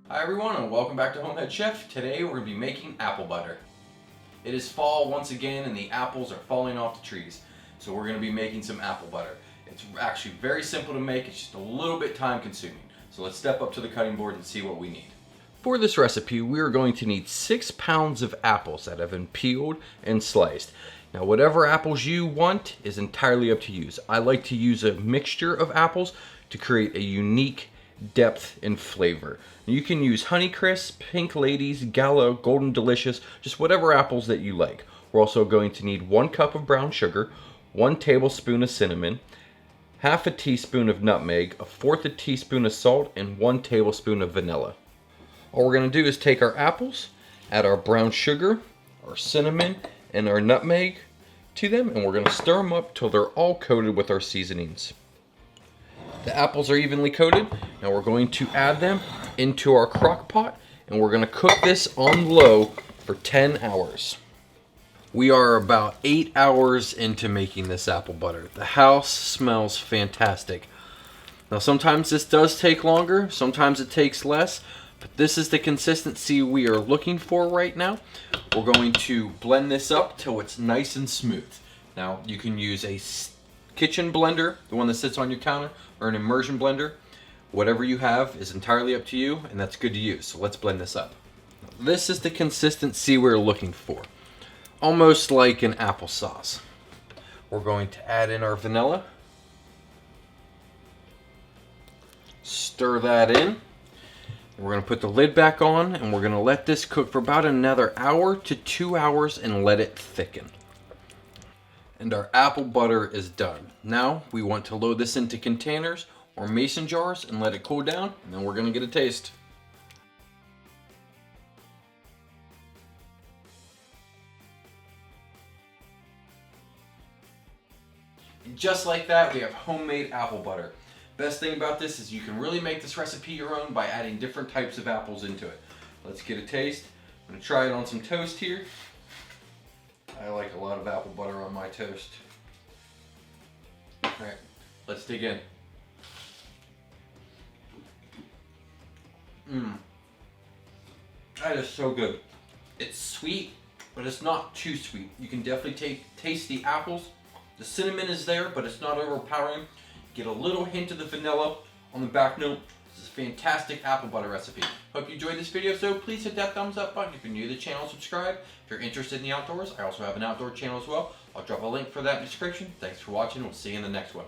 Hi everyone and welcome back to HomeHeadChef. Today we're going to be making apple butter. It is fall once again and the apples are falling off the trees. So we're going to be making some apple butter. It's actually very simple to make, it's just a little bit time consuming. So let's step up to the cutting board and see what we need. For this recipe we are going to need 6 pounds of apples that have been peeled and sliced. Now whatever apples you want is entirely up to you. I like to use a mixture of apples to create a unique depth and flavor. You can use Honeycrisp, Pink Ladies, Gala, Golden Delicious, just whatever apples that you like. We're also going to need 1 cup of brown sugar, 1 tablespoon of cinnamon, half a teaspoon of nutmeg, 1/4 a teaspoon of salt, and 1 tablespoon of vanilla. All we're going to do is take our apples, add our brown sugar, our cinnamon, and our nutmeg to them, and we're going to stir them up till they're all coated with our seasonings. The apples are evenly coated. Now we're going to add them into our crock pot and we're going to cook this on low for 10 hours. We are about 8 hours into making this apple butter. The house smells fantastic. Now sometimes this does take longer, sometimes it takes less, but this is the consistency we are looking for right now. We're going to blend this up till it's nice and smooth. Now you can use a kitchen blender, the one that sits on your counter, or an immersion blender. Whatever you have is entirely up to you, and that's good to use. So let's blend this up. This is the consistency we're looking for, almost like an applesauce. We're going to add in our vanilla, stir that in. We're going to put the lid back on, and we're going to let this cook for about another hour to 2 hours and let it thicken. And our apple butter is done. Now we want to load this into containers or mason jars and let it cool down, and then we're going to get a taste. And just like that, we have homemade apple butter. Best thing about this is you can really make this recipe your own by adding different types of apples into it. Let's get a taste. I'm going to try it on some toast here. I like a lot of apple butter on my toast. Alright, let's dig in. That is so good. It's sweet, but it's not too sweet. You can definitely taste the apples. The cinnamon is there, but it's not overpowering. Get a little hint of the vanilla on the back note. This is a fantastic apple butter recipe. Hope you enjoyed this video, so please hit that thumbs up button. If you're new to the channel, subscribe. If you're interested in the outdoors, I also have an outdoor channel as well. I'll drop a link for that in the description. Thanks for watching. We'll see you in the next one.